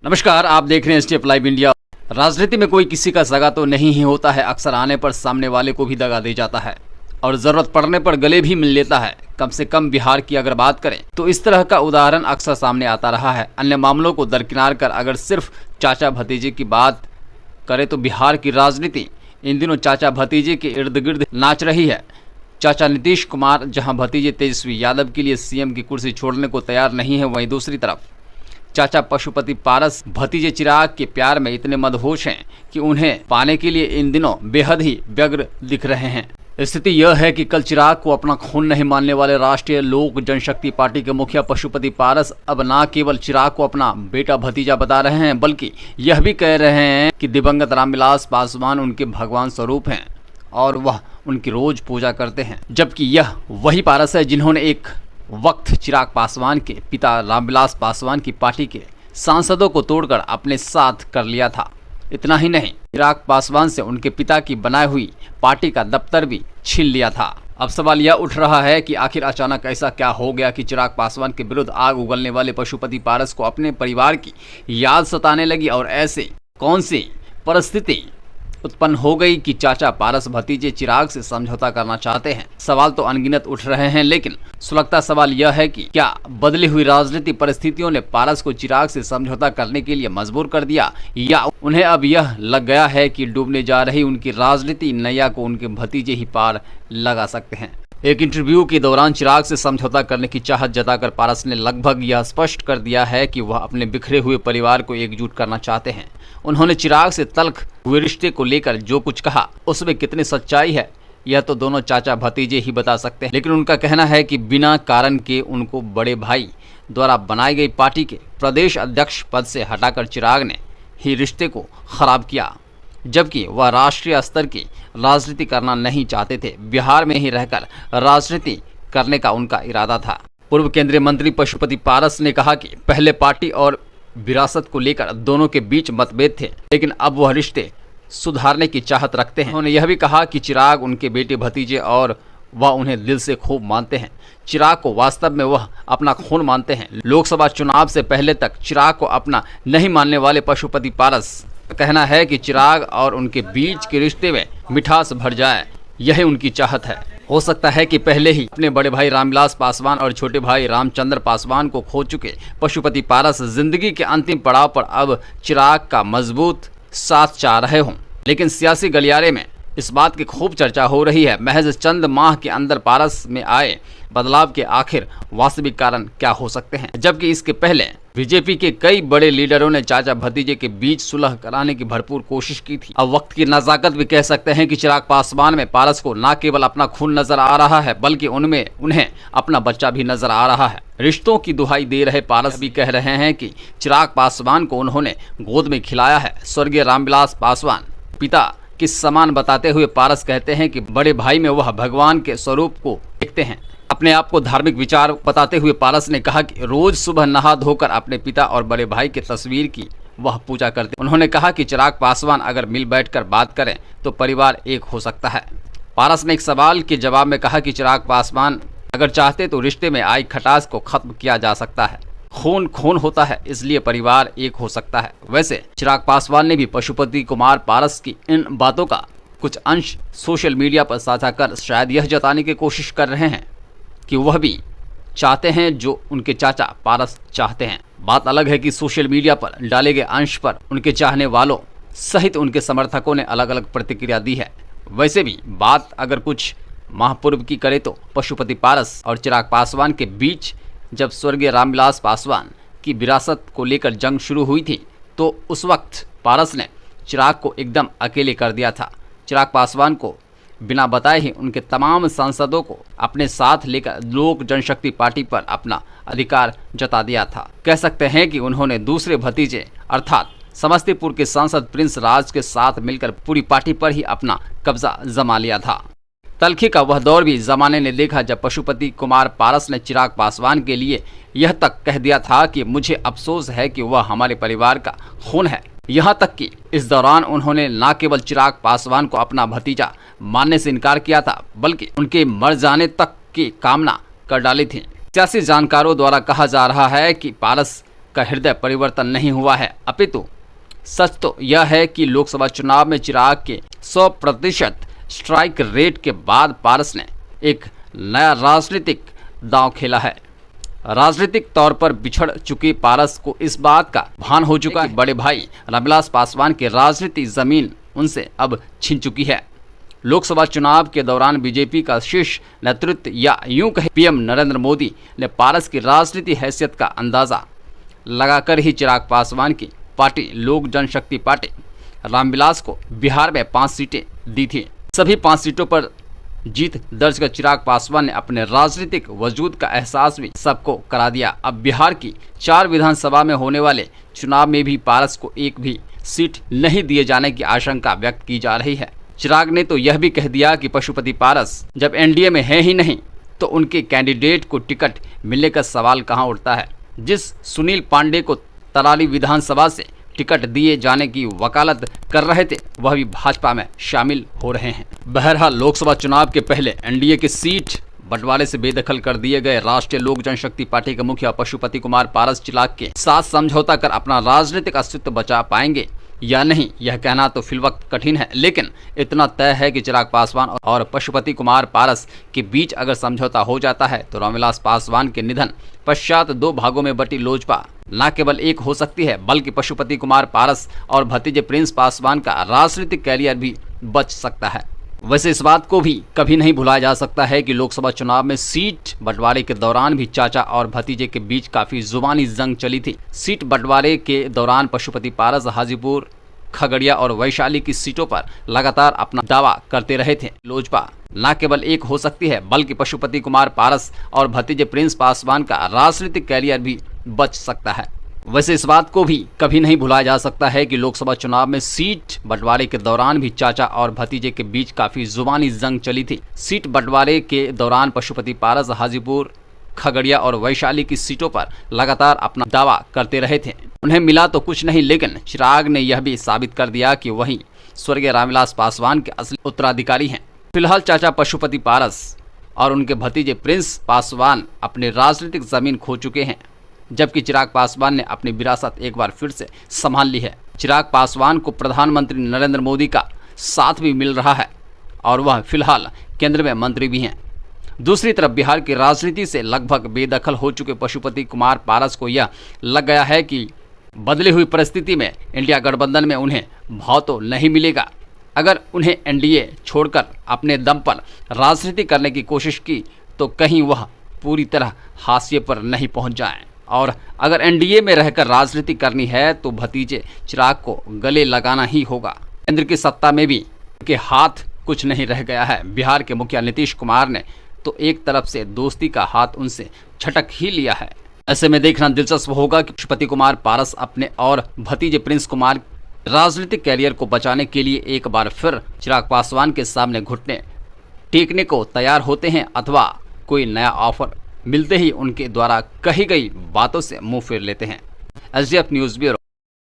नमस्कार, आप देख रहे हैं स्टेप लाइव इंडिया। राजनीति में कोई किसी का सगा तो नहीं ही होता है। अक्सर आने पर सामने वाले को भी दगा दे जाता है और जरूरत पड़ने पर गले भी मिल लेता है। कम से कम बिहार की अगर बात करें तो इस तरह का उदाहरण अक्सर सामने आता रहा है। अन्य मामलों को दरकिनार कर अगर सिर्फ चाचा भतीजे की बात करें तो बिहार की राजनीति इन दिनों चाचा भतीजे के इर्द गिर्द नाच रही है। चाचा नीतीश कुमार जहां भतीजे तेजस्वी यादव के लिए सीएम की कुर्सी छोड़ने को तैयार नहीं है, वहीं दूसरी तरफ चाचा पशुपति पारस भतीजे चिराग के प्यार में इतने मदहोश हैं कि उन्हें पाने के लिए इन दिनों बेहद ही व्यग्र दिख रहे हैं। स्थिति यह है कि कल चिराग को अपना खून नहीं मानने वाले राष्ट्रीय लोक जनशक्ति पार्टी के मुखिया पशुपति पारस अब न केवल चिराग को अपना बेटा भतीजा बता रहे हैं, बल्कि यह भी कह रहे हैं कि दिवंगत रामविलास पासवान उनके भगवान स्वरूप हैं और वह उनकी रोज पूजा करते हैं। जबकि यह वही पारस है जिन्होंने एक वक्त चिराग पासवान के पिता रामविलास पासवान की पार्टी के सांसदों को तोड़कर अपने साथ कर लिया था। इतना ही नहीं, चिराग पासवान से उनके पिता की बनाई हुई पार्टी का दफ्तर भी छीन लिया था। अब सवाल यह उठ रहा है कि आखिर अचानक ऐसा क्या हो गया कि चिराग पासवान के विरुद्ध आग उगलने वाले पशुपति पारस को अपने परिवार की याद सताने लगी और ऐसे कौन सी परिस्थिति उत्पन्न हो गई कि चाचा पारस भतीजे चिराग से समझौता करना चाहते हैं। सवाल तो अनगिनत उठ रहे हैं, लेकिन सुलगता सवाल यह है कि क्या बदली हुई राजनीतिक परिस्थितियों ने पारस को चिराग से समझौता करने के लिए मजबूर कर दिया, या उन्हें अब यह लग गया है कि डूबने जा रही उनकी राजनीति नैया को उनके भतीजे ही पार लगा सकते हैं। एक इंटरव्यू के दौरान चिराग से समझौता करने की चाहत जताकर पारस ने लगभग यह स्पष्ट कर दिया है कि वह अपने बिखरे हुए परिवार को एकजुट करना चाहते हैं। उन्होंने चिराग से तल्ख हुए रिश्ते को लेकर जो कुछ कहा उसमें कितनी सच्चाई है यह तो दोनों चाचा भतीजे ही बता सकते हैं, लेकिन उनका कहना है कि बिना कारण के उनको बड़े भाई द्वारा बनाई गई पार्टी के प्रदेश अध्यक्ष पद से हटाकर चिराग ने ही रिश्ते को खराब किया, जबकि वह राष्ट्रीय स्तर की राजनीति करना नहीं चाहते थे। बिहार में ही रहकर राजनीति करने का उनका इरादा था। पूर्व केंद्रीय मंत्री पशुपति पारस ने कहा कि पहले पार्टी और विरासत को लेकर दोनों के बीच मतभेद थे, लेकिन अब वह रिश्ते सुधारने की चाहत रखते हैं। उन्होंने यह भी कहा कि चिराग उनके बेटे भतीजे और वह उन्हें दिल से खूब मानते हैं। चिराग को वास्तव में वह अपना खून मानते हैं। लोकसभा चुनाव से पहले तक चिराग को अपना नहीं मानने वाले पशुपति पारस कहना है कि चिराग और उनके बीच के रिश्ते में मिठास भर जाए, यही उनकी चाहत है। हो सकता है कि पहले ही अपने बड़े भाई रामविलास पासवान और छोटे भाई रामचंद्र पासवान को खो चुके पशुपति पारस जिंदगी के अंतिम पड़ाव पर अब चिराग का मजबूत साथ चाह रहे हों, लेकिन सियासी गलियारे में इस बात की खूब चर्चा हो रही है। महज चंद माह के अंदर पारस में आए बदलाव के आखिर वास्तविक कारण क्या हो सकते हैं, जबकि इसके पहले बीजेपी के कई बड़े लीडरों ने चाचा भतीजे के बीच सुलह कराने की भरपूर कोशिश की थी। अब वक्त की नजाकत भी कह सकते हैं कि चिराग पासवान में पारस को न केवल अपना खून नजर आ रहा है, बल्कि उनमें उन्हें अपना बच्चा भी नजर आ रहा है। रिश्तों की दुहाई दे रहे पारस भी कह रहे हैं कि चिराग पासवान को उन्होंने गोद में खिलाया है। स्वर्गीय रामविलास पासवान पिता के समान बताते हुए पारस कहते हैं कि बड़े भाई में वह भगवान के स्वरूप को देखते हैं। अपने आप को धार्मिक विचार बताते हुए पारस ने कहा कि रोज सुबह नहा धोकर अपने पिता और बड़े भाई की तस्वीर की वह पूजा करते। उन्होंने कहा कि चिराग पासवान अगर मिल बैठकर बात करें तो परिवार एक हो सकता है। पारस ने एक सवाल के जवाब में कहा कि चिराग पासवान अगर चाहते तो रिश्ते में आई खटास को खत्म किया जा सकता है। खून खून होता है, इसलिए परिवार एक हो सकता है। वैसे चिराग पासवान ने भी पशुपति कुमार पारस की इन बातों का कुछ अंश सोशल मीडिया पर साझा कर शायद यह जताने की कोशिश कर रहे हैं कि वह भी चाहते हैं जो उनके चाचा पारस चाहते हैं। बात अलग है कि सोशल मीडिया पर डाले गए अंश पर उनके चाहने वालों सहित उनके समर्थकों ने अलग अलग प्रतिक्रिया दी है। वैसे भी बात अगर कुछ माह पूर्व की करे तो पशुपति पारस और चिराग पासवान के बीच जब स्वर्गीय रामविलास पासवान की विरासत को लेकर जंग शुरू हुई थी तो उस वक्त पारस ने चिराग को एकदम अकेले कर दिया था। चिराग पासवान को बिना बताए ही उनके तमाम सांसदों को अपने साथ लेकर लोक जनशक्ति पार्टी पर अपना अधिकार जता दिया था। कह सकते हैं कि उन्होंने दूसरे भतीजे अर्थात समस्तीपुर के सांसद प्रिंस राज के साथ मिलकर पूरी पार्टी पर ही अपना कब्जा जमा लिया था। तल्खी का वह दौर भी जमाने ने देखा जब पशुपति कुमार पारस ने चिराग पासवान के लिए यह तक कह दिया था कि मुझे अफसोस है कि वह हमारे परिवार का खून है। यहाँ तक कि इस दौरान उन्होंने न केवल चिराग पासवान को अपना भतीजा मानने से इनकार किया था, बल्कि उनके मर जाने तक की कामना कर डाली थी। सियासी जानकारों द्वारा कहा जा रहा है कि पारस का हृदय परिवर्तन नहीं हुआ है, अपितु सच तो यह है कि लोकसभा चुनाव में चिराग के 100% स्ट्राइक रेट के बाद पारस ने एक नया राजनीतिक दांव खेला है। राजनीतिक तौर पर बिछड़ चुकी पारस को इस बात का भान हो चुका है कि बड़े भाई रामविलास पासवान की राजनीति जमीन उनसे अब छिन चुकी है। लोकसभा चुनाव के दौरान बीजेपी का शीर्ष नेतृत्व या यूं कहे पीएम नरेंद्र मोदी ने पारस की राजनीति हैसियत का अंदाजा लगाकर ही चिराग पासवान की पार्टी लोक जनशक्ति पार्टी रामविलास को बिहार में 5 सीटें दी थी। सभी 5 सीटों पर जीत दर्ज कर चिराग पासवान ने अपने राजनीतिक वजूद का एहसास भी सबको करा दिया। अब बिहार की 4 विधानसभा में होने वाले चुनाव में भी पारस को एक भी सीट नहीं दिए जाने की आशंका व्यक्त की जा रही है। चिराग ने तो यह भी कह दिया कि पशुपति पारस जब एनडीए में है ही नहीं तो उनके कैंडिडेट को टिकट मिलने का सवाल कहां उठता है। जिस सुनील पांडे को तराली विधानसभा से टिकट दिए जाने की वकालत कर रहे थे वह भी भाजपा में शामिल हो रहे हैं। बहरहाल लोकसभा चुनाव के पहले एनडीए की सीट बंटवारे से बेदखल कर दिए गए राष्ट्रीय लोक जनशक्ति पार्टी के मुखिया पशुपति कुमार पारस चिराग के साथ समझौता कर अपना राजनीतिक अस्तित्व बचा पाएंगे या नहीं, यह कहना तो फिलवक्त कठिन है। लेकिन इतना तय है कि चिराग पासवान और पशुपति कुमार पारस के बीच अगर समझौता हो जाता है तो रामविलास पासवान के निधन पश्चात 2 भागों में बटी लोजपा न केवल एक हो सकती है बल्कि पशुपति कुमार पारस और भतीजे प्रिंस पासवान का राजनीतिक कैरियर भी बच सकता है। वैसे इस बात को भी कभी नहीं भुलाया जा सकता है कि लोकसभा चुनाव में सीट बंटवारे के दौरान भी चाचा और भतीजे के बीच काफी जुबानी जंग चली थी। सीट बंटवारे के दौरान पशुपति पारस हाजीपुर, खगड़िया और वैशाली की सीटों पर लगातार अपना दावा करते रहे थे। लोजपा न केवल एक हो सकती है बल्कि पशुपति कुमार पारस और भतीजे प्रिंस पासवान का राजनीतिक कैरियर भी बच सकता है। वैसे इस बात को भी कभी नहीं भुलाया जा सकता है कि लोकसभा चुनाव में सीट बंटवारे के दौरान भी चाचा और भतीजे के बीच काफी जुबानी जंग चली थी। सीट बंटवारे के दौरान पशुपति पारस हाजीपुर, खगड़िया और वैशाली की सीटों पर लगातार अपना दावा करते रहे थे। उन्हें मिला तो कुछ नहीं, लेकिन चिराग ने यह भी साबित कर दिया कि वही स्वर्गीय रामविलास पासवान के असली उत्तराधिकारी हैं। फिलहाल चाचा पशुपति पारस और उनके भतीजे प्रिंस पासवान अपनी राजनीतिक जमीन खो चुके हैं, जबकि चिराग पासवान ने अपनी विरासत एक बार फिर से संभाल ली है। चिराग पासवान को प्रधानमंत्री नरेंद्र मोदी का साथ भी मिल रहा है और वह फिलहाल केंद्र में मंत्री भी हैं। दूसरी तरफ बिहार की राजनीति से लगभग बेदखल हो चुके पशुपति कुमार पारस को यह लग गया है कि बदली हुई परिस्थिति में इंडिया गठबंधन में उन्हें भाव तो नहीं मिलेगा। अगर उन्हें एनडीए छोड़कर अपने दम पर राजनीति करने की कोशिश की तो कहीं वह पूरी तरह हाशिए पर नहीं पहुंच जाएं, और अगर एनडीए में रहकर राजनीति करनी है तो भतीजे चिराग को गले लगाना ही होगा। केंद्र की सत्ता में भी उनके हाथ कुछ नहीं रह गया है। बिहार के मुखिया नीतीश कुमार ने तो एक तरफ से दोस्ती का हाथ उनसे छटक ही लिया है। ऐसे में देखना दिलचस्प होगा कि पशुपति कुमार पारस अपने और भतीजे प्रिंस कुमार राजनीतिक कैरियर को बचाने के लिए एक बार फिर चिराग पासवान के सामने घुटने टेकने को तैयार होते हैं अथवा कोई नया ऑफर मिलते ही उनके द्वारा कही गई बातों से मुंह फेर लेते हैं। SDF news bureau.